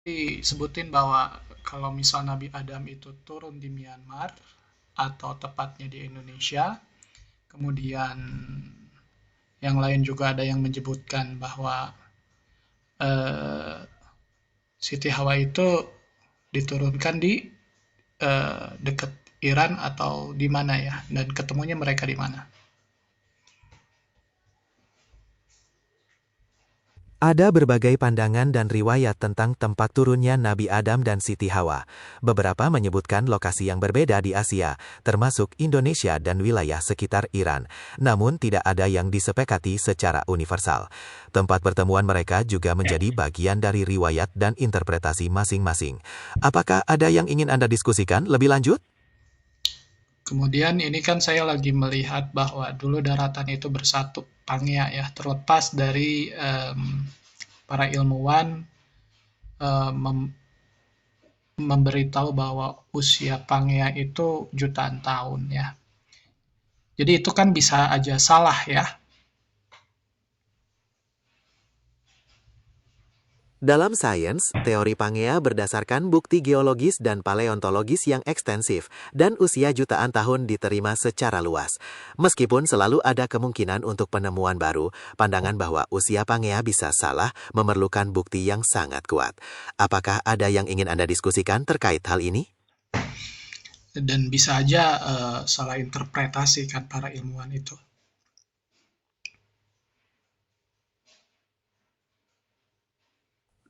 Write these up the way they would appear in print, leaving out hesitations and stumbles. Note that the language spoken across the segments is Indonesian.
Disebutin bahwa kalau misal Nabi Adam itu turun di Myanmar atau tepatnya di Indonesia, kemudian yang lain juga ada yang menyebutkan bahwa eh, Siti Hawa itu diturunkan di dekat Iran atau di mana ya, dan ketemunya mereka di mana. Ada berbagai pandangan dan riwayat tentang tempat turunnya Nabi Adam dan Siti Hawa. Beberapa menyebutkan lokasi yang berbeda di Asia, termasuk Indonesia dan wilayah sekitar Iran. Namun tidak ada yang disepakati secara universal. Tempat pertemuan mereka juga menjadi bagian dari riwayat dan interpretasi masing-masing. Apakah ada yang ingin Anda diskusikan lebih lanjut? Kemudian ini kan saya lagi melihat bahwa dulu daratan itu bersatu, Pangea ya, terlepas dari para ilmuwan memberitahu bahwa usia Pangea itu jutaan tahun ya. Jadi itu kan bisa aja salah ya. Dalam sains, teori Pangea berdasarkan bukti geologis dan paleontologis yang ekstensif, dan usia jutaan tahun diterima secara luas. Meskipun selalu ada kemungkinan untuk penemuan baru, pandangan bahwa usia Pangea bisa salah memerlukan bukti yang sangat kuat. Apakah ada yang ingin Anda diskusikan terkait hal ini? Dan bisa aja salah interpretasi kan para ilmuwan itu.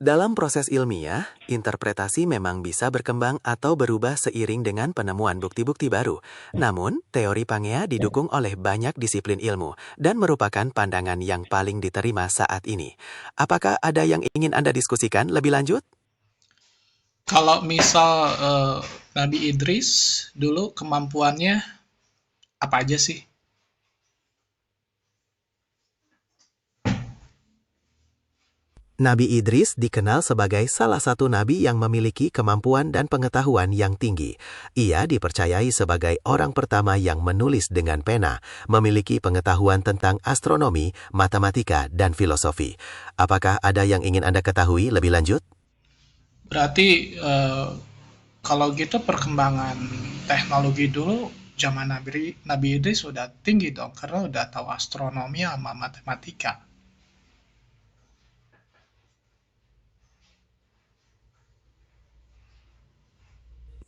Dalam proses ilmiah, interpretasi memang bisa berkembang atau berubah seiring dengan penemuan bukti-bukti baru. Namun, teori Pangea didukung oleh banyak disiplin ilmu dan merupakan pandangan yang paling diterima saat ini. Apakah ada yang ingin Anda diskusikan lebih lanjut? Kalau misal Nabi Idris dulu kemampuannya apa aja sih? Nabi Idris dikenal sebagai salah satu nabi yang memiliki kemampuan dan pengetahuan yang tinggi. Ia dipercayai sebagai orang pertama yang menulis dengan pena, memiliki pengetahuan tentang astronomi, matematika, dan filosofi. Apakah ada yang ingin Anda ketahui lebih lanjut? Berarti kalau gitu perkembangan teknologi dulu zaman Nabi Idris sudah tinggi dong karena udah tahu astronomi sama matematika.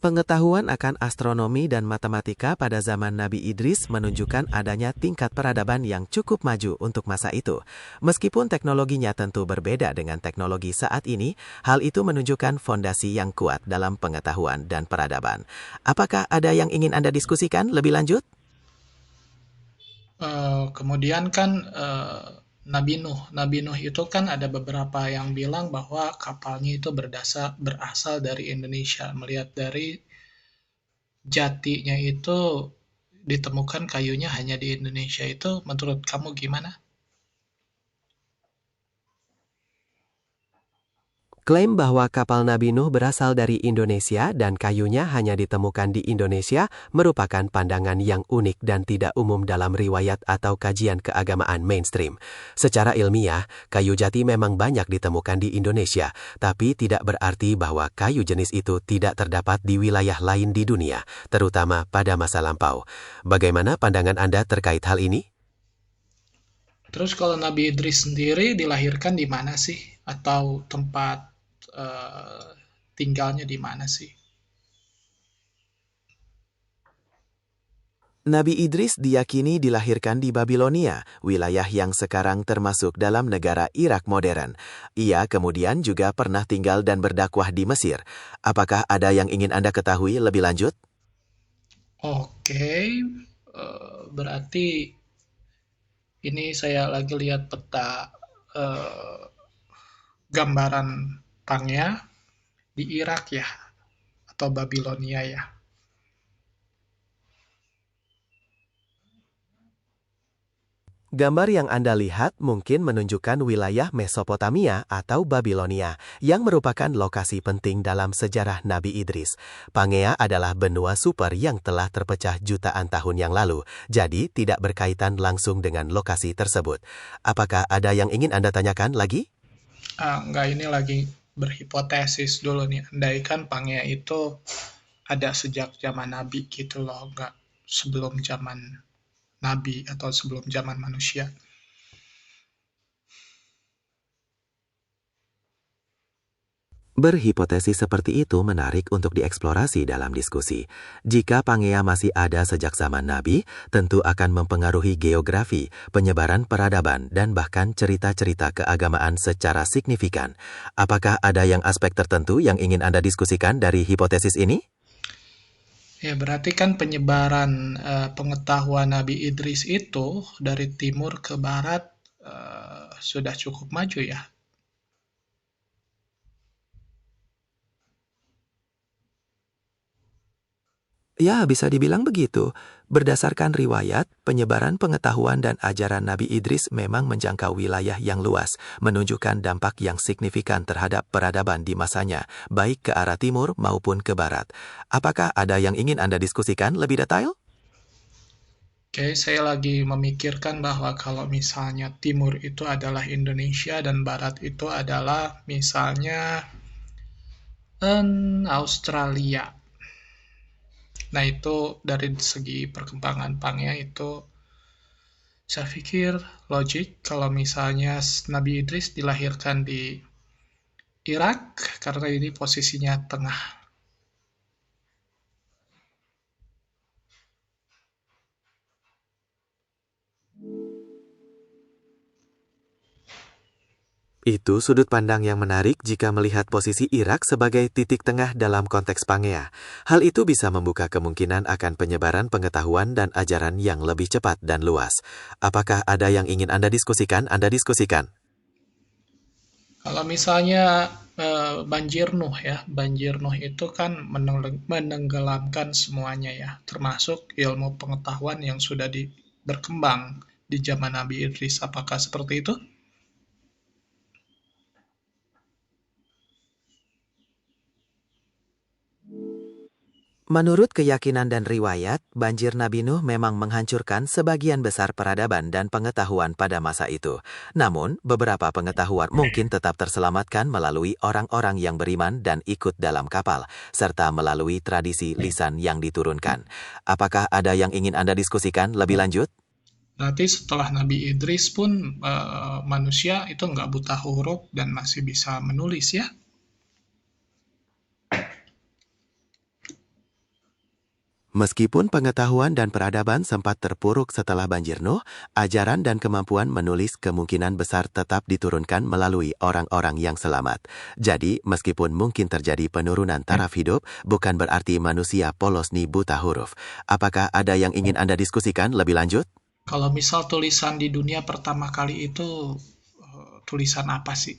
Pengetahuan akan astronomi dan matematika pada zaman Nabi Idris menunjukkan adanya tingkat peradaban yang cukup maju untuk masa itu. Meskipun teknologinya tentu berbeda dengan teknologi saat ini, hal itu menunjukkan fondasi yang kuat dalam pengetahuan dan peradaban. Apakah ada yang ingin Anda diskusikan lebih lanjut? Kemudian kan Nabi Nuh itu kan ada beberapa yang bilang bahwa kapalnya itu berasal dari Indonesia. Melihat dari jatinya itu ditemukan kayunya hanya di Indonesia itu menurut kamu gimana? Klaim bahwa kapal Nabi Nuh berasal dari Indonesia dan kayunya hanya ditemukan di Indonesia merupakan pandangan yang unik dan tidak umum dalam riwayat atau kajian keagamaan mainstream. Secara ilmiah, kayu jati memang banyak ditemukan di Indonesia, tapi tidak berarti bahwa kayu jenis itu tidak terdapat di wilayah lain di dunia, terutama pada masa lampau. Bagaimana pandangan Anda terkait hal ini? Terus kalau Nabi Idris sendiri dilahirkan di mana sih? Atau tempat tinggalnya di mana sih? Nabi Idris diyakini dilahirkan di Babilonia, wilayah yang sekarang termasuk dalam negara Irak modern. Ia kemudian juga pernah tinggal dan berdakwah di Mesir. Apakah ada yang ingin Anda ketahui lebih lanjut? Oke, berarti ini saya lagi lihat peta eh, gambaran tangnya di Irak ya, atau Babilonia ya. Gambar yang Anda lihat mungkin menunjukkan wilayah Mesopotamia atau Babilonia, yang merupakan lokasi penting dalam sejarah Nabi Idris. Pangea adalah benua super yang telah terpecah jutaan tahun yang lalu, jadi tidak berkaitan langsung dengan lokasi tersebut. Apakah ada yang ingin Anda tanyakan lagi? Enggak, ini lagi berhipotesis dulu nih, andaikan Pangea itu ada sejak zaman Nabi gitu loh, nggak sebelum zaman Nabi atau sebelum zaman manusia. Berhipotesis seperti itu menarik untuk dieksplorasi dalam diskusi. Jika Pangea masih ada sejak zaman Nabi, tentu akan mempengaruhi geografi, penyebaran peradaban, dan bahkan cerita-cerita keagamaan secara signifikan. Apakah ada yang aspek tertentu yang ingin Anda diskusikan dari hipotesis ini? Ya, berarti kan penyebaran pengetahuan Nabi Idris itu dari timur ke barat sudah cukup maju ya. Ya, bisa dibilang begitu. Berdasarkan riwayat, penyebaran pengetahuan dan ajaran Nabi Idris memang menjangkau wilayah yang luas, menunjukkan dampak yang signifikan terhadap peradaban di masanya, baik ke arah timur maupun ke barat. Apakah ada yang ingin Anda diskusikan lebih detail? Oke, saya lagi memikirkan bahwa kalau misalnya timur itu adalah Indonesia dan barat itu adalah misalnya Australia. Nah, itu dari segi perkembangan Pangea itu saya pikir logik kalau misalnya Nabi Idris dilahirkan di Irak karena ini posisinya tengah. Itu sudut pandang yang menarik jika melihat posisi Irak sebagai titik tengah dalam konteks Pangea. Hal itu bisa membuka kemungkinan akan penyebaran pengetahuan dan ajaran yang lebih cepat dan luas. Apakah ada yang ingin Anda diskusikan? Anda diskusikan. Kalau misalnya banjir Nuh ya, banjir Nuh itu kan menenggelamkan semuanya ya, termasuk ilmu pengetahuan yang sudah berkembang di zaman Nabi Idris. Apakah seperti itu? Menurut keyakinan dan riwayat, banjir Nabi Nuh memang menghancurkan sebagian besar peradaban dan pengetahuan pada masa itu. Namun, beberapa pengetahuan mungkin tetap terselamatkan melalui orang-orang yang beriman dan ikut dalam kapal, serta melalui tradisi lisan yang diturunkan. Apakah ada yang ingin Anda diskusikan lebih lanjut? Berarti setelah Nabi Idris pun manusia itu nggak buta huruf dan masih bisa menulis ya? Meskipun pengetahuan dan peradaban sempat terpuruk setelah banjir Nuh, ajaran dan kemampuan menulis kemungkinan besar tetap diturunkan melalui orang-orang yang selamat. Jadi, meskipun mungkin terjadi penurunan taraf hidup, bukan berarti manusia polos ni buta huruf. Apakah ada yang ingin Anda diskusikan lebih lanjut? Kalau misal tulisan di dunia pertama kali itu tulisan apa sih?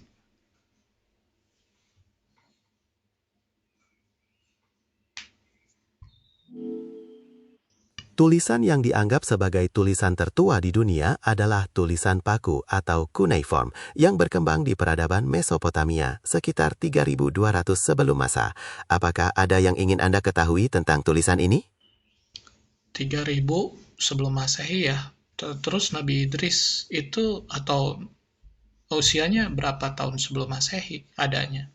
Tulisan yang dianggap sebagai tulisan tertua di dunia adalah tulisan paku atau cuneiform yang berkembang di peradaban Mesopotamia sekitar 3200 sebelum masa. Apakah ada yang ingin Anda ketahui tentang tulisan ini? 3000 sebelum Masehi ya. Terus Nabi Idris itu atau usianya berapa tahun sebelum Masehi adanya?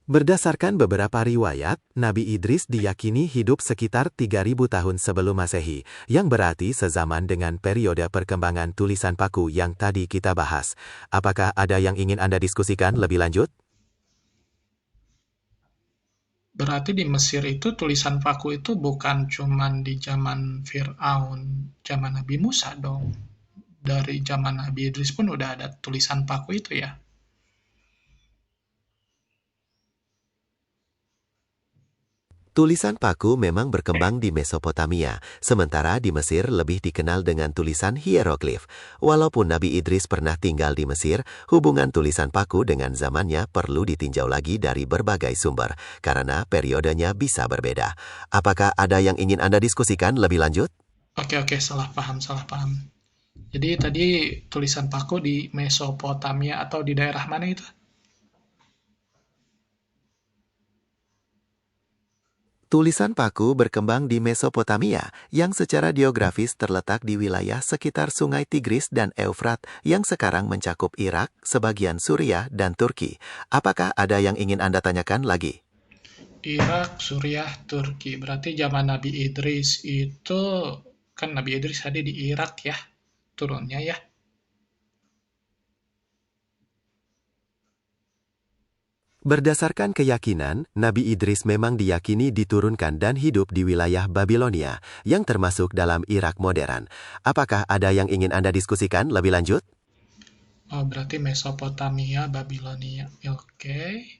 Berdasarkan beberapa riwayat, Nabi Idris diyakini hidup sekitar 3000 tahun sebelum Masehi, yang berarti sezaman dengan periode perkembangan tulisan paku yang tadi kita bahas. Apakah ada yang ingin Anda diskusikan lebih lanjut? Berarti di Mesir itu tulisan paku itu bukan cuman di zaman Fir'aun, zaman Nabi Musa dong. Dari zaman Nabi Idris pun udah ada tulisan paku itu ya. Tulisan paku memang berkembang di Mesopotamia, sementara di Mesir lebih dikenal dengan tulisan hieroglif. Walaupun Nabi Idris pernah tinggal di Mesir, hubungan tulisan paku dengan zamannya perlu ditinjau lagi dari berbagai sumber, karena periodenya bisa berbeda. Apakah ada yang ingin Anda diskusikan lebih lanjut? Oke, salah paham, salah paham. Jadi tadi tulisan paku di Mesopotamia atau di daerah mana itu? Tulisan paku berkembang di Mesopotamia, yang secara geografis terletak di wilayah sekitar Sungai Tigris dan Eufrat yang sekarang mencakup Irak, sebagian Suriah, dan Turki. Apakah ada yang ingin Anda tanyakan lagi? Irak, Suriah, Turki. Berarti zaman Nabi Idris itu kan Nabi Idris ada di Irak ya, turunnya ya. Berdasarkan keyakinan, Nabi Idris memang diyakini diturunkan dan hidup di wilayah Babilonia, yang termasuk dalam Irak modern. Apakah ada yang ingin Anda diskusikan lebih lanjut? Oh, berarti Mesopotamia, Babilonia. Oke.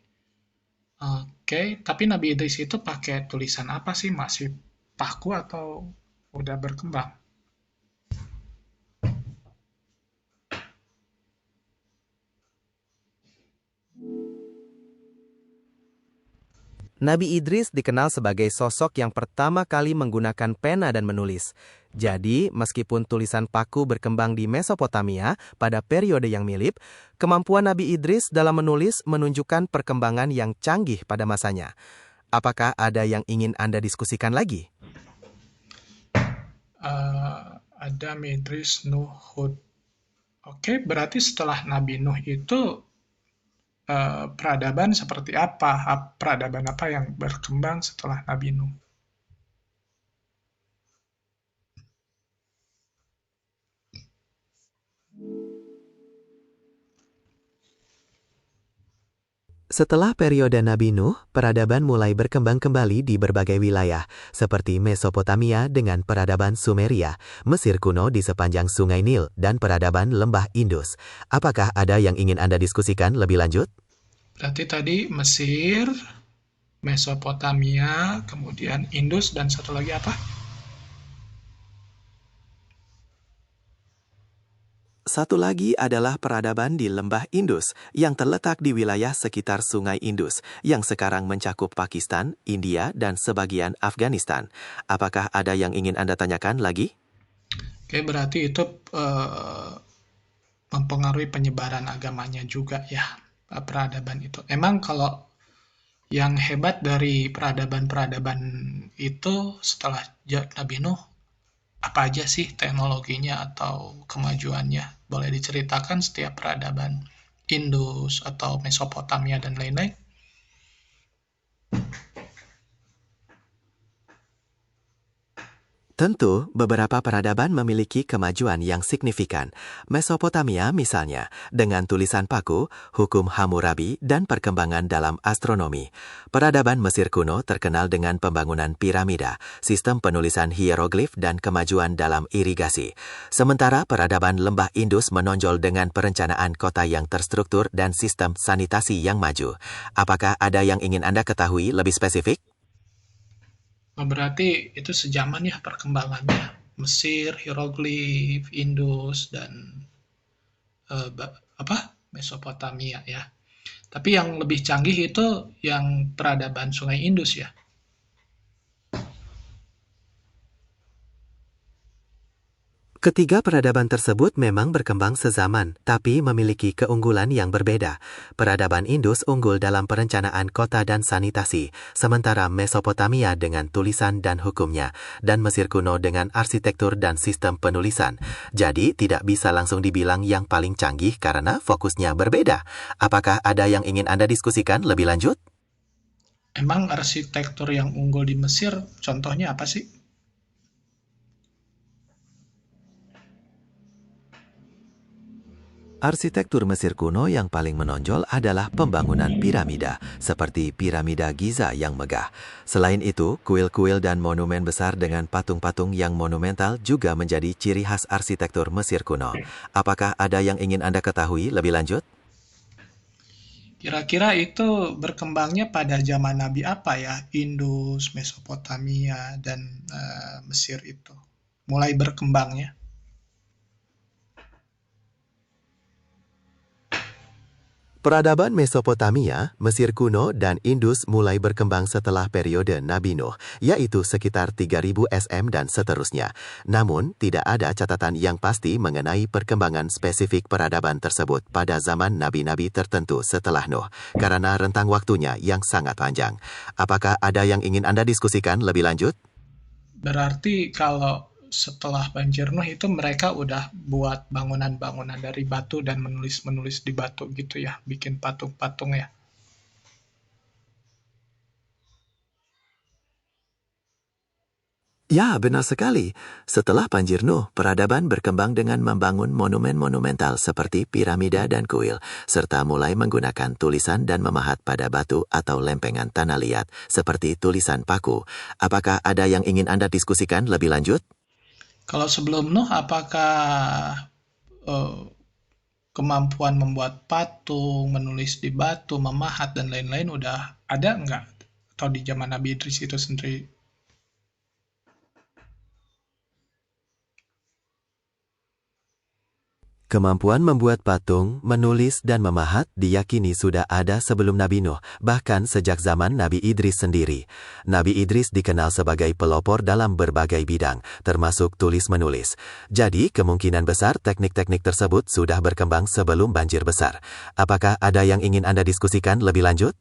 Oke, tapi Nabi Idris itu pakai tulisan apa sih? Masih paku atau udah berkembang? Nabi Idris dikenal sebagai sosok yang pertama kali menggunakan pena dan menulis. Jadi, meskipun tulisan paku berkembang di Mesopotamia pada periode yang mirip, kemampuan Nabi Idris dalam menulis menunjukkan perkembangan yang canggih pada masanya. Apakah ada yang ingin Anda diskusikan lagi? Adam, Idris, Nuh, Hud. Oke, berarti setelah Nabi Nuh itu peradaban seperti apa? Peradaban apa yang berkembang setelah Nabi Nuh? Setelah periode Nabi Nuh, peradaban mulai berkembang kembali di berbagai wilayah, seperti Mesopotamia dengan peradaban Sumeria, Mesir kuno di sepanjang Sungai Nil, dan peradaban Lembah Indus. Apakah ada yang ingin Anda diskusikan lebih lanjut? Berarti tadi Mesir, Mesopotamia, kemudian Indus, dan satu lagi apa? Satu lagi adalah peradaban di Lembah Indus, yang terletak di wilayah sekitar Sungai Indus, yang sekarang mencakup Pakistan, India, dan sebagian Afghanistan. Apakah ada yang ingin Anda tanyakan lagi? Oke, berarti itu mempengaruhi penyebaran agamanya juga ya, peradaban itu. Emang kalau yang hebat dari peradaban-peradaban itu setelah Nabi Nuh, apa aja sih teknologinya atau kemajuannya? Boleh diceritakan setiap peradaban Indus atau Mesopotamia dan lain-lain? Tentu, beberapa peradaban memiliki kemajuan yang signifikan. Mesopotamia misalnya, dengan tulisan paku, hukum Hammurabi, dan perkembangan dalam astronomi. Peradaban Mesir kuno terkenal dengan pembangunan piramida, sistem penulisan hieroglif, dan kemajuan dalam irigasi. Sementara peradaban Lembah Indus menonjol dengan perencanaan kota yang terstruktur dan sistem sanitasi yang maju. Apakah ada yang ingin Anda ketahui lebih spesifik? Oh, berarti itu sejaman ya perkembangannya. Mesir, hieroglif, Indus, dan apa? Mesopotamia ya. Tapi yang lebih canggih itu yang peradaban Sungai Indus ya. Ketiga peradaban tersebut memang berkembang sezaman, tapi memiliki keunggulan yang berbeda. Peradaban Indus unggul dalam perencanaan kota dan sanitasi, sementara Mesopotamia dengan tulisan dan hukumnya, dan Mesir kuno dengan arsitektur dan sistem penulisan. Jadi, tidak bisa langsung dibilang yang paling canggih karena fokusnya berbeda. Apakah ada yang ingin Anda diskusikan lebih lanjut? Emang arsitektur yang unggul di Mesir contohnya apa sih? Arsitektur Mesir kuno yang paling menonjol adalah pembangunan piramida, seperti piramida Giza yang megah. Selain itu, kuil-kuil dan monumen besar dengan patung-patung yang monumental juga menjadi ciri khas arsitektur Mesir kuno. Apakah ada yang ingin Anda ketahui lebih lanjut? Kira-kira itu berkembangnya pada zaman Nabi apa ya? Indus, Mesopotamia, dan Mesir itu. Mulai berkembangnya. Peradaban Mesopotamia, Mesir kuno, dan Indus mulai berkembang setelah periode Nabi Nuh, yaitu sekitar 3000 SM dan seterusnya. Namun, tidak ada catatan yang pasti mengenai perkembangan spesifik peradaban tersebut pada zaman nabi-nabi tertentu setelah Nuh, karena rentang waktunya yang sangat panjang. Apakah ada yang ingin Anda diskusikan lebih lanjut? Berarti kalau setelah banjir Nuh itu mereka udah buat bangunan-bangunan dari batu dan menulis-menulis di batu gitu ya, bikin patung-patung ya. Ya, benar sekali. Setelah banjir Nuh, peradaban berkembang dengan membangun monumen monumental seperti piramida dan kuil, serta mulai menggunakan tulisan dan memahat pada batu atau lempengan tanah liat, seperti tulisan paku. Apakah ada yang ingin Anda diskusikan lebih lanjut? Kalau sebelum Nuh, apakah eh, kemampuan membuat patung, menulis di batu, memahat, dan lain-lain udah ada nggak? Atau di zaman Nabi Idris itu sendiri? Kemampuan membuat patung, menulis, dan memahat diyakini sudah ada sebelum Nabi Nuh, bahkan sejak zaman Nabi Idris sendiri. Nabi Idris dikenal sebagai pelopor dalam berbagai bidang, termasuk tulis-menulis. Jadi, kemungkinan besar teknik-teknik tersebut sudah berkembang sebelum banjir besar. Apakah ada yang ingin Anda diskusikan lebih lanjut?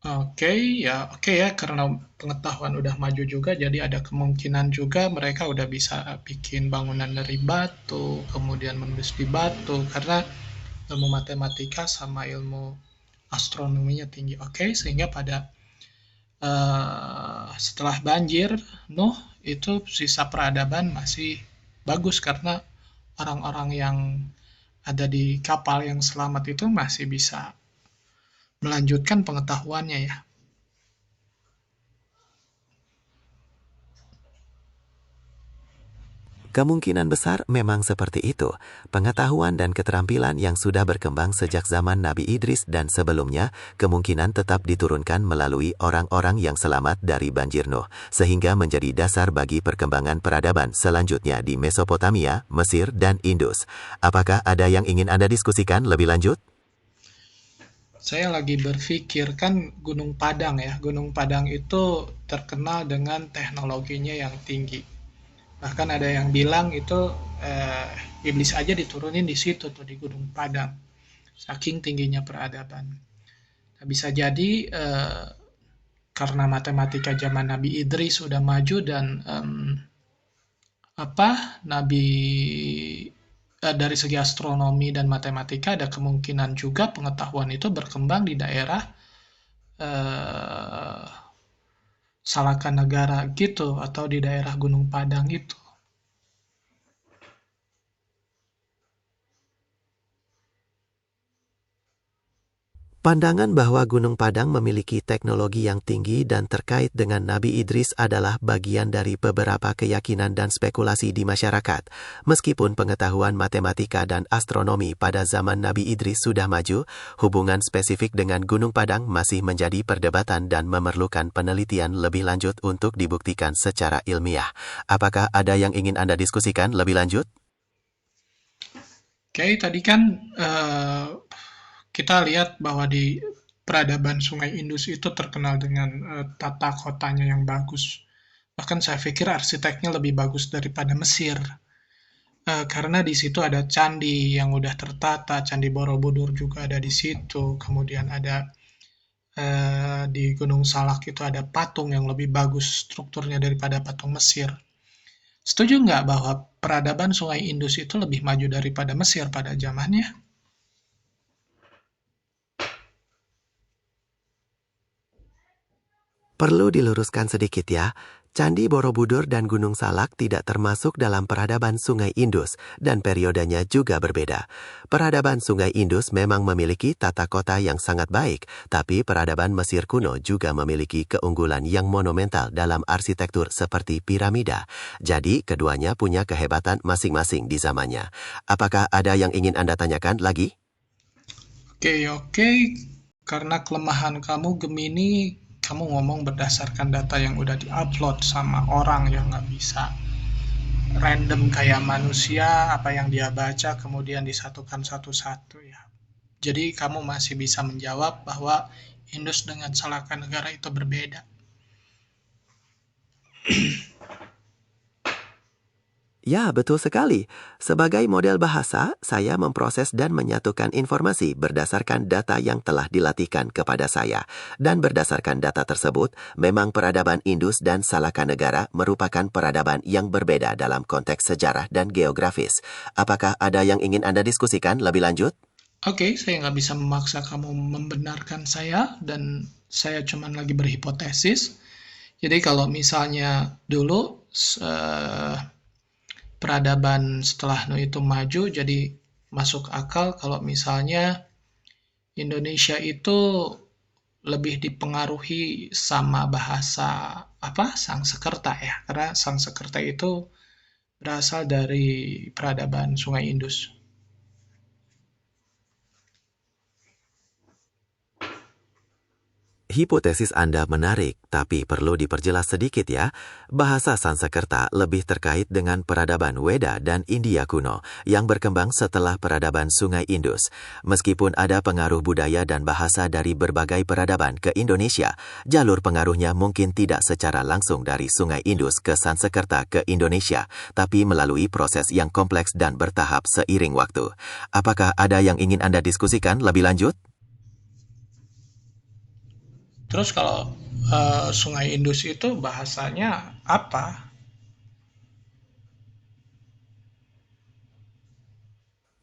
Oke ya, karena pengetahuan udah maju juga, jadi ada kemungkinan juga mereka udah bisa bikin bangunan dari batu, kemudian menulis di batu, karena ilmu matematika sama ilmu astronominya tinggi. Oke, sehingga pada setelah banjir Nuh itu sisa peradaban masih bagus karena orang-orang yang ada di kapal yang selamat itu masih bisa melanjutkan pengetahuannya ya. Kemungkinan besar memang seperti itu. Pengetahuan dan keterampilan yang sudah berkembang sejak zaman Nabi Idris dan sebelumnya kemungkinan tetap diturunkan melalui orang-orang yang selamat dari banjir Nuh, sehingga menjadi dasar bagi perkembangan peradaban selanjutnya di Mesopotamia, Mesir, dan Indus. Apakah ada yang ingin Anda diskusikan lebih lanjut? Saya lagi berpikir kan Gunung Padang ya. Gunung Padang itu terkenal dengan teknologinya yang tinggi. Bahkan ada yang bilang itu eh, iblis aja diturunin di situ tuh di Gunung Padang. Saking tingginya peradaban. Nah, bisa jadi karena matematika zaman Nabi Idris sudah maju dan Nabi dari segi astronomi dan matematika ada kemungkinan juga pengetahuan itu berkembang di daerah eh, Salakan Negara gitu atau di daerah Gunung Padang itu. Pandangan bahwa Gunung Padang memiliki teknologi yang tinggi dan terkait dengan Nabi Idris adalah bagian dari beberapa keyakinan dan spekulasi di masyarakat. Meskipun pengetahuan matematika dan astronomi pada zaman Nabi Idris sudah maju, hubungan spesifik dengan Gunung Padang masih menjadi perdebatan dan memerlukan penelitian lebih lanjut untuk dibuktikan secara ilmiah. Apakah ada yang ingin Anda diskusikan lebih lanjut? Oke, tadi kan eh, kita lihat bahwa di peradaban Sungai Indus itu terkenal dengan tata kotanya yang bagus. Bahkan saya pikir arsiteknya lebih bagus daripada Mesir. Karena di situ ada candi yang udah tertata, Candi Borobudur juga ada di situ. Kemudian ada di Gunung Salak itu ada patung yang lebih bagus strukturnya daripada patung Mesir. Setuju nggak bahwa peradaban Sungai Indus itu lebih maju daripada Mesir pada zamannya? Perlu diluruskan sedikit ya, Candi Borobudur dan Gunung Salak tidak termasuk dalam peradaban Sungai Indus dan periodenya juga berbeda. Peradaban Sungai Indus memang memiliki tata kota yang sangat baik, tapi peradaban Mesir kuno juga memiliki keunggulan yang monumental dalam arsitektur seperti piramida. Jadi, keduanya punya kehebatan masing-masing di zamannya. Apakah ada yang ingin Anda tanyakan lagi? Oke. Karena kelemahan kamu Gemini, kamu ngomong berdasarkan data yang udah diupload sama orang yang nggak bisa random kayak manusia, apa yang dia baca kemudian disatukan satu-satu ya. Jadi kamu masih bisa menjawab bahwa Indus dengan Salaka Negara itu berbeda. Ya, betul sekali. Sebagai model bahasa, saya memproses dan menyatukan informasi berdasarkan data yang telah dilatihkan kepada saya. Dan berdasarkan data tersebut, memang peradaban Indus dan Salaka Negara merupakan peradaban yang berbeda dalam konteks sejarah dan geografis. Apakah ada yang ingin Anda diskusikan lebih lanjut? Oke, saya nggak bisa memaksa kamu membenarkan saya, dan saya cuman lagi berhipotesis. Jadi kalau misalnya dulu peradaban setelah Nuh itu maju, jadi masuk akal kalau misalnya Indonesia itu lebih dipengaruhi sama bahasa Sangsekerta ya, karena Sangsekerta itu berasal dari peradaban Sungai Indus. Hipotesis Anda menarik, tapi perlu diperjelas sedikit ya. Bahasa Sanskerta lebih terkait dengan peradaban Weda dan India kuno yang berkembang setelah peradaban Sungai Indus. Meskipun ada pengaruh budaya dan bahasa dari berbagai peradaban ke Indonesia, jalur pengaruhnya mungkin tidak secara langsung dari Sungai Indus ke Sanskerta ke Indonesia, tapi melalui proses yang kompleks dan bertahap seiring waktu. Apakah ada yang ingin Anda diskusikan lebih lanjut? Terus kalau Sungai Indus itu bahasanya apa?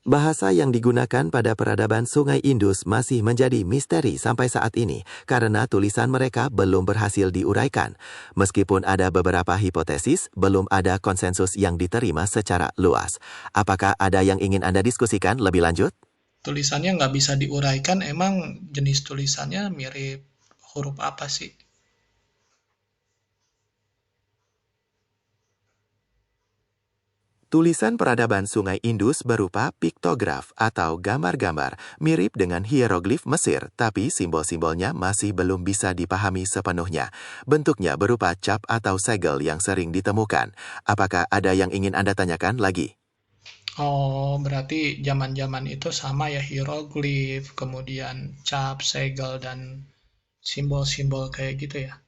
Bahasa yang digunakan pada peradaban Sungai Indus masih menjadi misteri sampai saat ini karena tulisan mereka belum berhasil diuraikan. Meskipun ada beberapa hipotesis, belum ada konsensus yang diterima secara luas. Apakah ada yang ingin Anda diskusikan lebih lanjut? Tulisannya nggak bisa diuraikan, emang jenis tulisannya mirip huruf apa sih? Tulisan peradaban Sungai Indus berupa piktograf atau gambar-gambar mirip dengan hieroglif Mesir, tapi simbol-simbolnya masih belum bisa dipahami sepenuhnya. Bentuknya berupa cap atau segel yang sering ditemukan. Apakah ada yang ingin Anda tanyakan lagi? Oh, berarti zaman-zaman itu sama ya, hieroglif, kemudian cap, segel, dan simbol-simbol kayak gitu ya.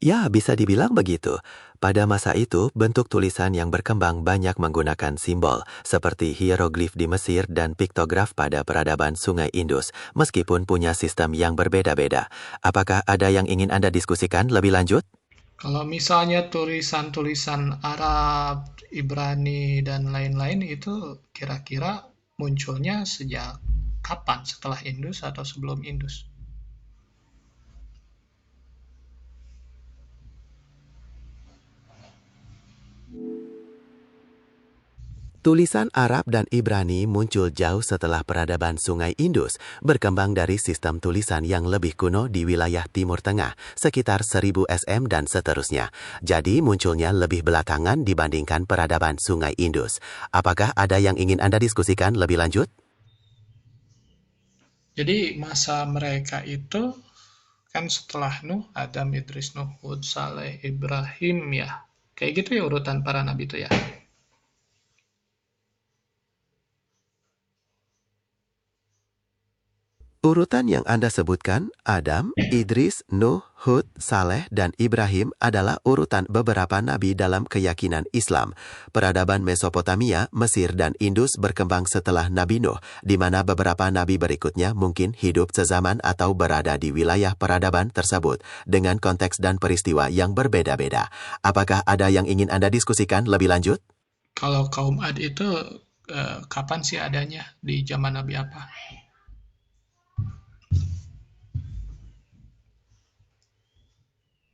Ya, bisa dibilang begitu. Pada masa itu, bentuk tulisan yang berkembang banyak menggunakan simbol, seperti hieroglif di Mesir dan piktograf pada peradaban Sungai Indus, meskipun punya sistem yang berbeda-beda. Apakah ada yang ingin Anda diskusikan lebih lanjut? Kalau misalnya tulisan-tulisan Arab, Ibrani, dan lain-lain itu kira-kira munculnya sejak kapan? Setelah Indus atau sebelum Indus? Tulisan Arab dan Ibrani muncul jauh setelah peradaban Sungai Indus, berkembang dari sistem tulisan yang lebih kuno di wilayah Timur Tengah, sekitar 1000 SM dan seterusnya. Jadi munculnya lebih belakangan dibandingkan peradaban Sungai Indus. Apakah ada yang ingin Anda diskusikan lebih lanjut? Jadi masa mereka itu kan setelah Nuh, Adam, Idris, Nuh, Hud, Saleh, Ibrahim ya. Kayak gitu ya urutan para nabi itu ya. Urutan yang Anda sebutkan, Adam, Idris, Nuh, Hud, Saleh, dan Ibrahim adalah urutan beberapa nabi dalam keyakinan Islam. Peradaban Mesopotamia, Mesir, dan Indus berkembang setelah Nabi Nuh, di mana beberapa nabi berikutnya mungkin hidup sezaman atau berada di wilayah peradaban tersebut, dengan konteks dan peristiwa yang berbeda-beda. Apakah ada yang ingin Anda diskusikan lebih lanjut? Kalau kaum Ad itu kapan sih adanya? Di zaman Nabi apa?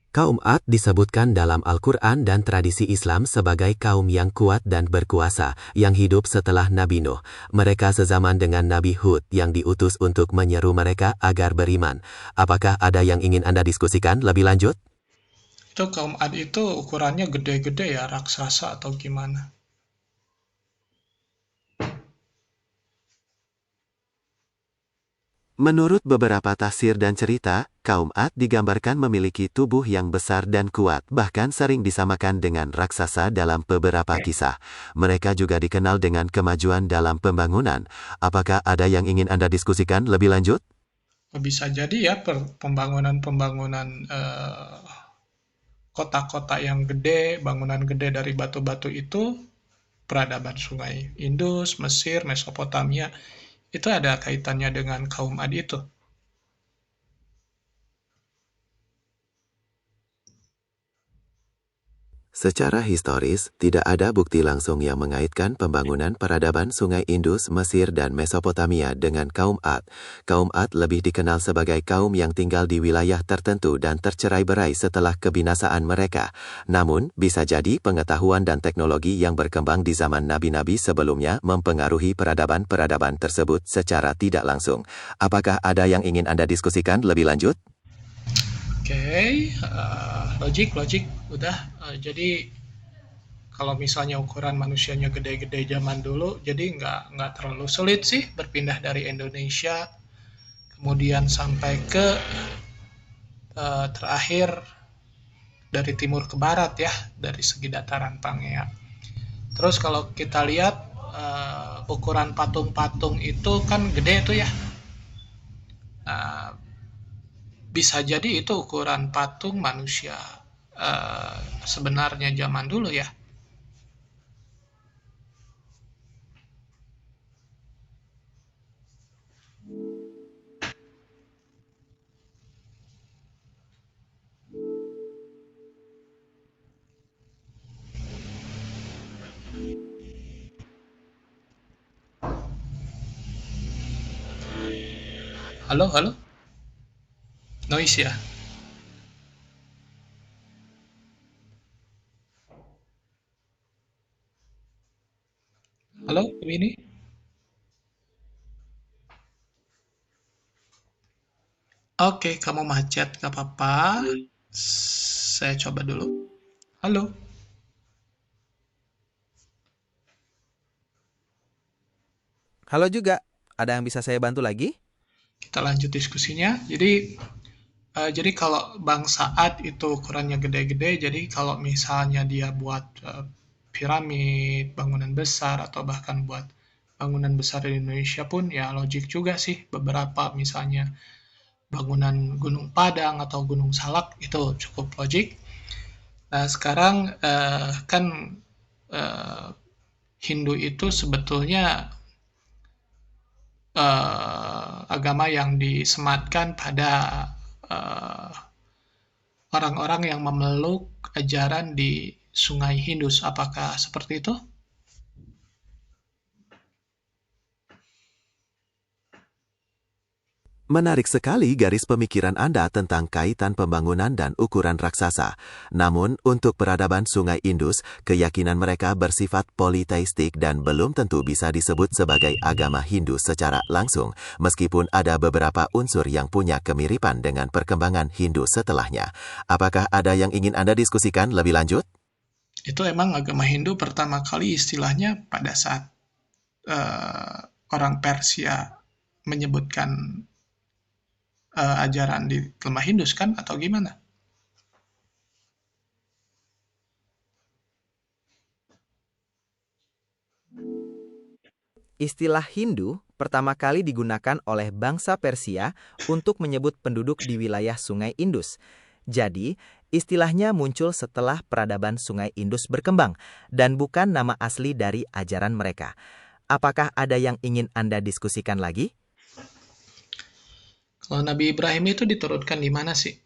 Kaum Ad disebutkan dalam Al-Quran dan tradisi Islam sebagai kaum yang kuat dan berkuasa, yang hidup setelah Nabi Nuh. Mereka sezaman dengan Nabi Hud yang diutus untuk menyeru mereka agar beriman. Apakah ada yang ingin Anda diskusikan lebih lanjut? Itu kaum Ad itu ukurannya gede-gede ya, raksasa atau gimana? Menurut beberapa tafsir dan cerita, kaum Ad digambarkan memiliki tubuh yang besar dan kuat, bahkan sering disamakan dengan raksasa dalam beberapa kisah. Mereka juga dikenal dengan kemajuan dalam pembangunan. Apakah ada yang ingin Anda diskusikan lebih lanjut? Bisa jadi ya pembangunan-pembangunan kota-kota yang gede, bangunan gede dari batu-batu itu, peradaban Sungai Indus, Mesir, Mesopotamia, itu ada kaitannya dengan kaum Ad itu. Secara historis, tidak ada bukti langsung yang mengaitkan pembangunan peradaban Sungai Indus, Mesir, dan Mesopotamia dengan kaum Ad. Kaum Ad lebih dikenal sebagai kaum yang tinggal di wilayah tertentu dan tercerai-berai setelah kebinasaan mereka. Namun, bisa jadi pengetahuan dan teknologi yang berkembang di zaman nabi-nabi sebelumnya mempengaruhi peradaban-peradaban tersebut secara tidak langsung. Apakah ada yang ingin Anda diskusikan lebih lanjut? Oke, logik, udah. Jadi kalau misalnya ukuran manusianya gede-gede zaman dulu, jadi nggak terlalu sulit sih berpindah dari Indonesia, kemudian sampai ke terakhir dari timur ke barat ya, dari segi dataran Pangea. Terus kalau kita lihat ukuran patung-patung itu kan gede tuh ya. Nah, bisa jadi itu ukuran patung manusia sebenarnya zaman dulu ya. Halo, halo, noise ya. Halo, ini. Oke, kamu macet, gak apa-apa. Saya coba dulu. Halo. Halo juga, ada yang bisa saya bantu lagi? Kita lanjut diskusinya. Jadi kalau bangsa Ad itu ukurannya gede-gede, jadi kalau misalnya dia buat piramid, bangunan besar, atau bahkan buat bangunan besar di Indonesia pun ya logik juga sih. Beberapa misalnya bangunan Gunung Padang atau Gunung Salak itu cukup logik. Nah sekarang kan eh, Hindu itu sebetulnya agama yang disematkan pada eh, orang-orang yang memeluk ajaran di Sungai Indus. Apakah seperti itu? Menarik sekali garis pemikiran Anda tentang kaitan pembangunan dan ukuran raksasa. Namun, untuk peradaban Sungai Indus, keyakinan mereka bersifat politeistik dan belum tentu bisa disebut sebagai agama Hindu secara langsung, meskipun ada beberapa unsur yang punya kemiripan dengan perkembangan Hindu setelahnya. Apakah ada yang ingin Anda diskusikan lebih lanjut? Itu emang agama Hindu pertama kali istilahnya pada saat eh, orang Persia menyebutkan ajaran di lemah Hindus kan atau gimana? Istilah Hindu pertama kali digunakan oleh bangsa Persia untuk menyebut penduduk di wilayah Sungai Indus. Jadi, istilahnya muncul setelah peradaban Sungai Indus berkembang dan bukan nama asli dari ajaran mereka. Apakah ada yang ingin Anda diskusikan lagi? Kalau Nabi Ibrahim itu diturunkan di mana sih?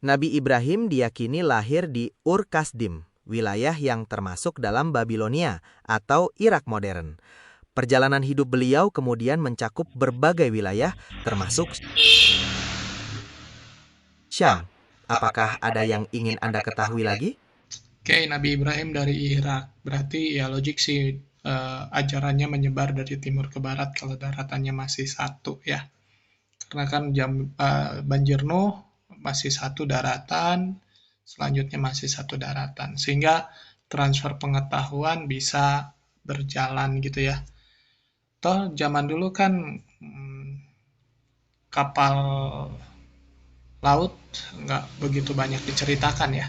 Nabi Ibrahim diyakini lahir di Ur Kasdim, wilayah yang termasuk dalam Babilonia atau Irak modern. Perjalanan hidup beliau kemudian mencakup berbagai wilayah, termasuk Syam. Apakah ada yang ingin Anda ketahui lagi? Oke, Nabi Ibrahim dari Irak. Berarti ya logik sih ajarannya menyebar dari timur ke barat kalau daratannya masih satu ya. Karena kan banjir Nuh masih satu daratan, selanjutnya masih satu daratan. Sehingga transfer pengetahuan bisa berjalan gitu ya. Toh zaman dulu kan kapal laut nggak begitu banyak diceritakan ya.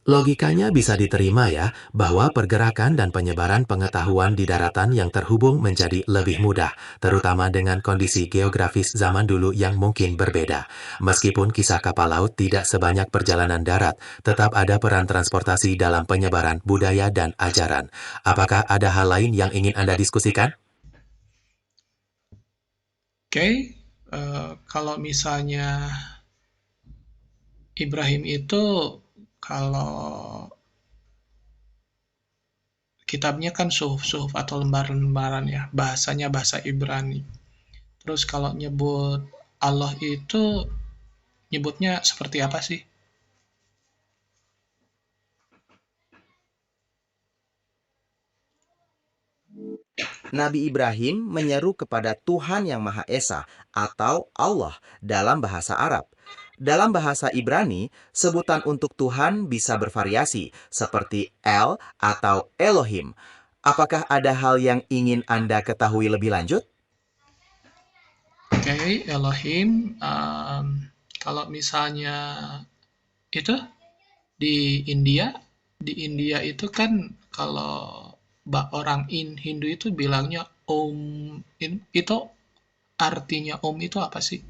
Logikanya bisa diterima ya, bahwa pergerakan dan penyebaran pengetahuan di daratan yang terhubung menjadi lebih mudah, terutama dengan kondisi geografis zaman dulu yang mungkin berbeda. Meskipun kisah kapal laut tidak sebanyak perjalanan darat, tetap ada peran transportasi dalam penyebaran budaya dan ajaran. Apakah ada hal lain yang ingin Anda diskusikan? Oke, kalau misalnya Ibrahim itu kalau kitabnya kan suhuf-suhuf atau lembaran-lembaran ya, bahasanya bahasa Ibrani. Terus kalau nyebut Allah itu nyebutnya seperti apa sih? Nabi Ibrahim menyeru kepada Tuhan Yang Maha Esa atau Allah dalam bahasa Arab. Dalam bahasa Ibrani, sebutan untuk Tuhan bisa bervariasi, seperti El atau Elohim. Apakah ada hal yang ingin Anda ketahui lebih lanjut? Oke, Elohim. Kalau misalnya itu di India itu kan kalau orang Hindu itu bilangnya Om. Itu artinya Om itu apa sih?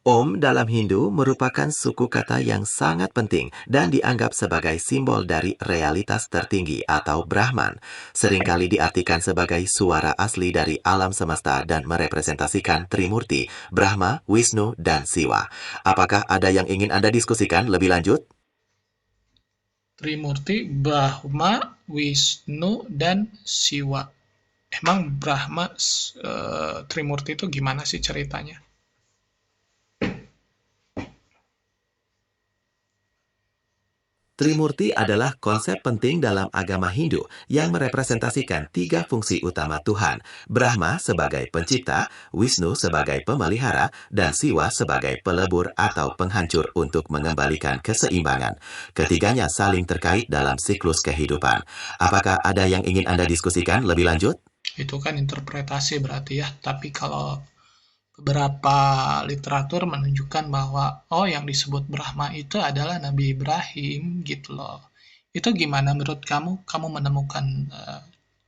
Om dalam Hindu merupakan suku kata yang sangat penting dan dianggap sebagai simbol dari realitas tertinggi atau Brahman. Seringkali diartikan sebagai suara asli dari alam semesta dan merepresentasikan Trimurti, Brahma, Wisnu, dan Siwa. Apakah ada yang ingin Anda diskusikan lebih lanjut? Trimurti, Brahma, Wisnu, dan Siwa. Emang Brahma, Trimurti itu gimana sih ceritanya? Trimurti adalah konsep penting dalam agama Hindu yang merepresentasikan tiga fungsi utama Tuhan, Brahma sebagai pencipta, Wisnu sebagai pemelihara, dan Siwa sebagai pelebur atau penghancur untuk mengembalikan keseimbangan. Ketiganya saling terkait dalam siklus kehidupan. Apakah ada yang ingin Anda diskusikan lebih lanjut? Itu kan interpretasi berarti ya, tapi kalau beberapa literatur menunjukkan bahwa oh yang disebut Brahma itu adalah Nabi Ibrahim gitu loh. Itu gimana menurut kamu? Kamu menemukan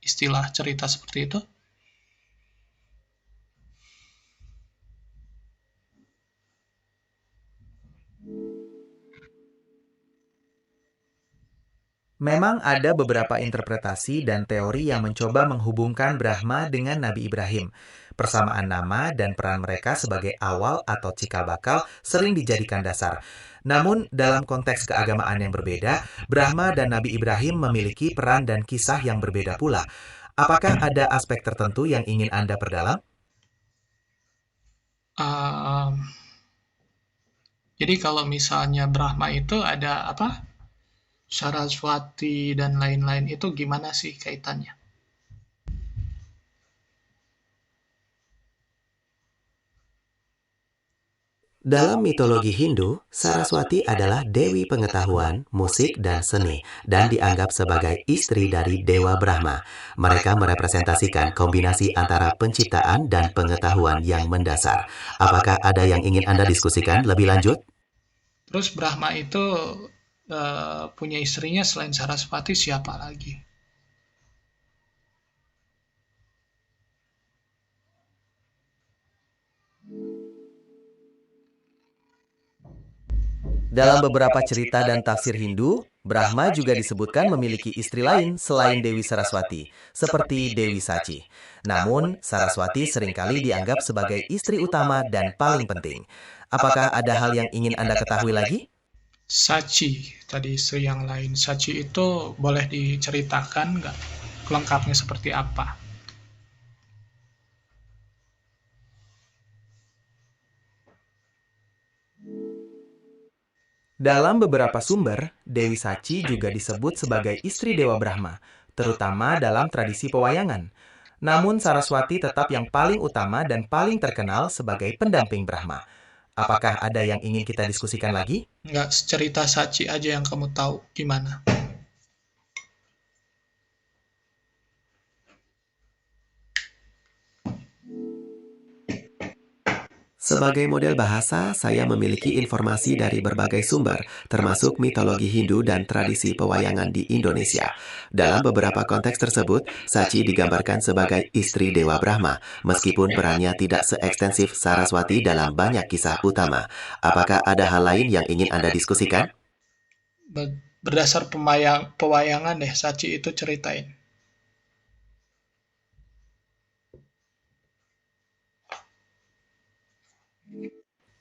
istilah cerita seperti itu? Memang ada beberapa interpretasi dan teori yang mencoba menghubungkan Brahma dengan Nabi Ibrahim. Persamaan nama dan peran mereka sebagai awal atau cikal bakal sering dijadikan dasar. Namun, dalam konteks keagamaan yang berbeda, Brahma dan Nabi Ibrahim memiliki peran dan kisah yang berbeda pula. Apakah ada aspek tertentu yang ingin Anda perdalam? Um, jadi kalau misalnya Brahma itu ada apa? Saraswati dan lain-lain itu gimana sih kaitannya? Dalam mitologi Hindu, Saraswati adalah dewi pengetahuan, musik, dan seni, dan dianggap sebagai istri dari Dewa Brahma. Mereka merepresentasikan kombinasi antara penciptaan dan pengetahuan yang mendasar. Apakah ada yang ingin Anda diskusikan lebih lanjut? Terus Brahma itu punya istrinya selain Saraswati siapa lagi? Dalam beberapa cerita dan tafsir Hindu, Brahma juga disebutkan memiliki istri lain selain Dewi Saraswati, seperti Dewi Sachi. Namun, Saraswati seringkali dianggap sebagai istri utama dan paling penting. Apakah ada hal yang ingin Anda ketahui lagi? Sachi, tadi istri yang lain. Sachi itu boleh diceritakan nggak lengkapnya seperti apa? Dalam beberapa sumber, Dewi Sachi juga disebut sebagai istri Dewa Brahma. terutama dalam tradisi pewayangan. Namun Saraswati tetap yang paling utama dan paling terkenal sebagai pendamping Brahma. Apakah ada yang ingin kita diskusikan lagi? Nggak, cerita Sachi aja yang kamu tahu gimana. Sebagai model bahasa, saya memiliki informasi dari berbagai sumber, termasuk mitologi Hindu dan tradisi pewayangan di Indonesia. Dalam beberapa konteks tersebut, Sachi digambarkan sebagai istri Dewa Brahma, meskipun perannya tidak seekstensif Saraswati dalam banyak kisah utama. Apakah ada hal lain yang ingin Anda diskusikan? Berdasar pewayangan deh, Sachi itu ceritain.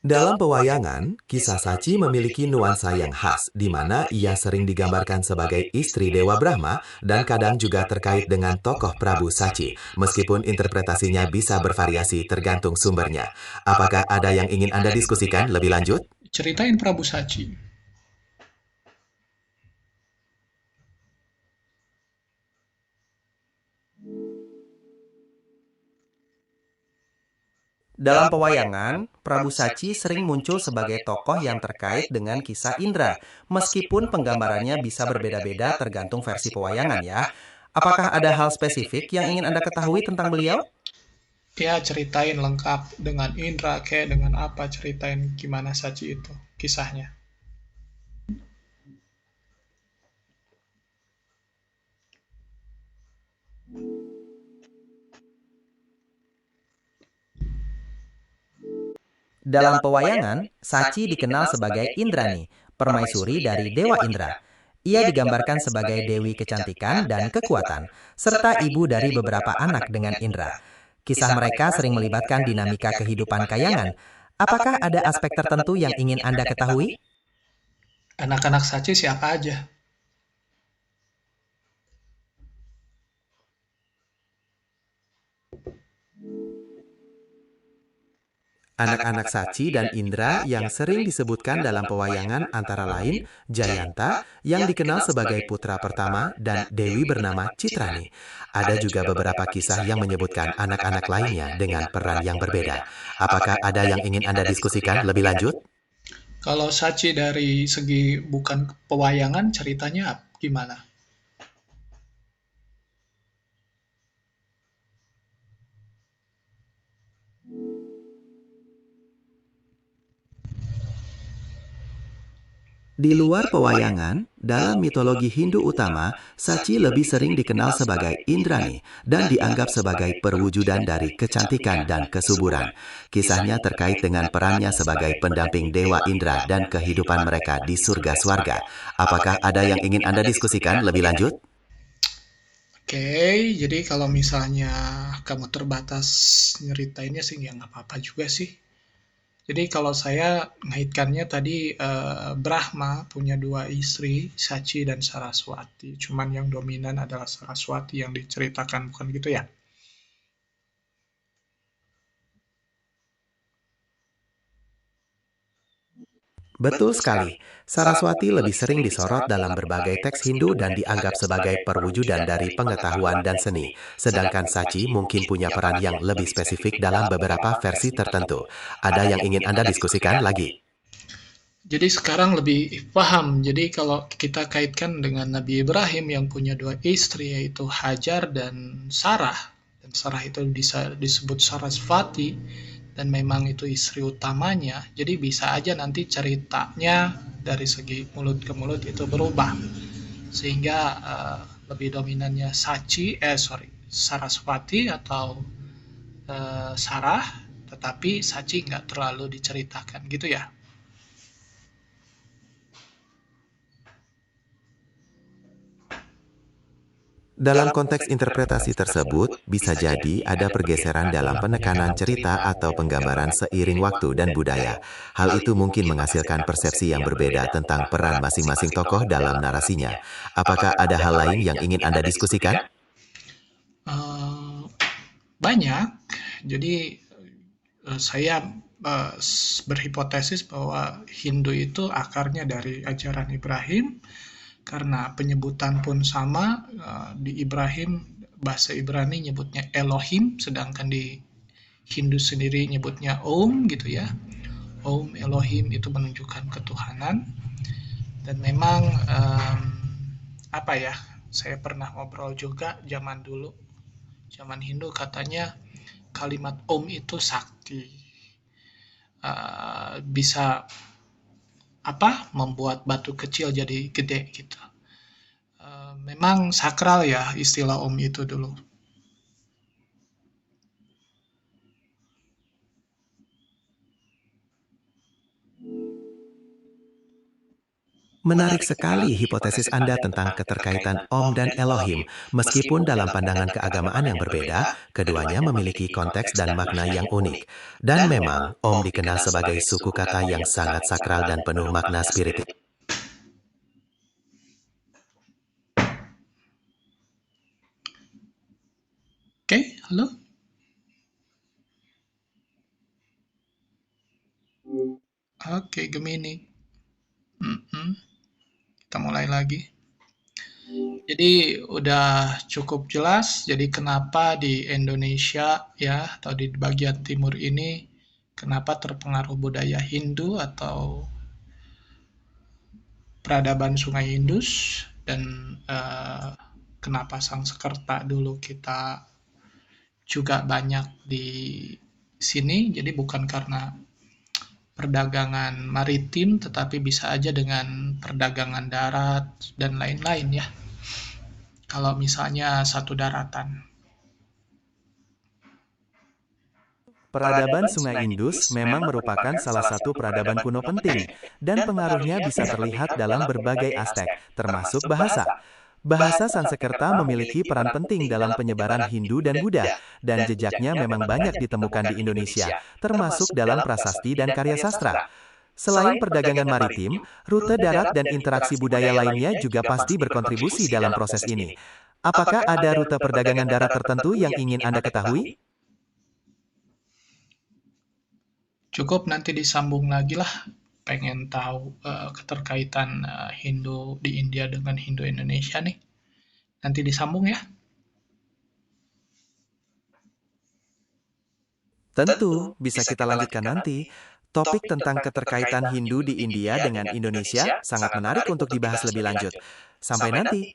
Dalam pewayangan, kisah Sachi memiliki nuansa yang khas, di mana ia sering digambarkan sebagai istri Dewa Brahma dan kadang juga terkait dengan tokoh Prabu Sachi, meskipun interpretasinya bisa bervariasi tergantung sumbernya. Apakah ada yang ingin Anda diskusikan lebih lanjut? Ceritain Prabu Sachi. Dalam pewayangan, Prabu Sachi sering muncul sebagai tokoh yang terkait dengan kisah Indra, meskipun penggambarannya bisa berbeda-beda tergantung versi pewayangan ya. Apakah ada hal spesifik yang ingin Anda ketahui tentang beliau? Ya, ceritain lengkap dengan Indra, kayak dengan apa, ceritain gimana Sachi itu, kisahnya. Dalam pewayangan, Sachi dikenal sebagai Indrani, permaisuri dari Dewa Indra. Ia digambarkan sebagai dewi kecantikan dan kekuatan, serta ibu dari beberapa anak dengan Indra. Kisah mereka sering melibatkan dinamika kehidupan kayangan. Apakah ada aspek tertentu yang ingin Anda ketahui? Anak-anak Sachi siapa aja? Anak-anak Sachi dan Indra yang sering disebutkan dalam pewayangan antara lain Jayanta yang dikenal sebagai putra pertama dan Dewi bernama Citrani. Ada juga beberapa kisah yang menyebutkan anak-anak lainnya dengan peran yang berbeda. Apakah ada yang ingin Anda diskusikan lebih lanjut? Kalau Sachi dari segi bukan pewayangan, ceritanya gimana? Di luar pewayangan, dalam mitologi Hindu utama, Sachi lebih sering dikenal sebagai Indrani dan dianggap sebagai perwujudan dari kecantikan dan kesuburan. Kisahnya terkait dengan perannya sebagai pendamping Dewa Indra dan kehidupan mereka di surga swarga. Apakah ada yang ingin Anda diskusikan lebih lanjut? Oke, jadi kalau misalnya kamu terbatas nyeritainnya sih ya nggak apa-apa juga sih. Jadi kalau saya ngaitkannya tadi Brahma punya dua istri, Sachi dan Saraswati. Cuman yang dominan adalah Saraswati yang diceritakan, bukan gitu ya? Betul sekali, Saraswati lebih sering disorot dalam berbagai teks Hindu dan dianggap sebagai perwujudan dari pengetahuan dan seni. Sedangkan Sachi mungkin punya peran yang lebih spesifik dalam beberapa versi tertentu. Ada yang ingin Anda diskusikan lagi? Jadi sekarang lebih paham. Jadi kalau kita kaitkan dengan Nabi Ibrahim yang punya dua istri yaitu Hajar dan Sarah. Dan Sarah itu disebut Sarasvati dan memang itu istri utamanya. Jadi bisa aja nanti ceritanya dari segi mulut ke mulut itu berubah. Sehingga lebih dominannya Sarasvati atau Sarah, tetapi Sachi nggak terlalu diceritakan gitu ya. Dalam konteks interpretasi tersebut, bisa jadi ada pergeseran dalam penekanan cerita atau penggambaran seiring waktu dan budaya. Hal itu mungkin menghasilkan persepsi yang berbeda tentang peran masing-masing tokoh dalam narasinya. Apakah ada hal lain yang ingin Anda diskusikan? Eh, banyak. Jadi saya berhipotesis bahwa Hindu itu akarnya dari ajaran Ibrahim karena penyebutan pun sama. Di Ibrahim, bahasa Ibrani nyebutnya Elohim, sedangkan di Hindu sendiri nyebutnya Om gitu ya. Om Elohim itu menunjukkan ketuhanan. Dan memang apa ya, saya pernah ngobrol juga zaman dulu, zaman Hindu, katanya kalimat Om itu sakti. Bisa membuat batu kecil jadi gede gitu. Memang sakral ya istilah Om itu dulu. Menarik sekali hipotesis Anda tentang keterkaitan Om dan Elohim. Meskipun dalam pandangan keagamaan yang berbeda, keduanya memiliki konteks dan makna yang unik. Dan memang, Om dikenal sebagai suku kata yang sangat sakral dan penuh makna spiritual. Oke, halo? Oke, Gemini. Kita mulai lagi. Jadi udah cukup jelas, jadi kenapa di Indonesia ya, atau di bagian timur ini, kenapa terpengaruh budaya Hindu atau peradaban Sungai Indus, dan kenapa Sangsekerta dulu kita juga banyak di sini. Jadi bukan karena perdagangan maritim, tetapi bisa aja dengan perdagangan darat dan lain-lain ya. Kalau misalnya satu daratan. Peradaban Sungai Indus memang merupakan salah satu peradaban kuno penting, dan pengaruhnya bisa terlihat dalam berbagai aspek, termasuk bahasa. Bahasa Sanskerta memiliki peran penting dalam penyebaran Hindu dan Buddha, dan jejaknya memang banyak ditemukan di Indonesia, termasuk dalam prasasti dan karya sastra. Selain perdagangan maritim, rute darat dan interaksi budaya lainnya juga pasti berkontribusi dalam proses ini. Apakah ada rute perdagangan darat tertentu yang ingin Anda ketahui? Cukup nanti disambung lagi lah, pengen tahu keterkaitan Hindu di India dengan Hindu Indonesia nih. Nanti disambung ya. Tentu, bisa kita lanjutkan nanti. Topik tentang keterkaitan Hindu di India dengan Indonesia sangat menarik untuk dibahas lebih lanjut. Sampai nanti.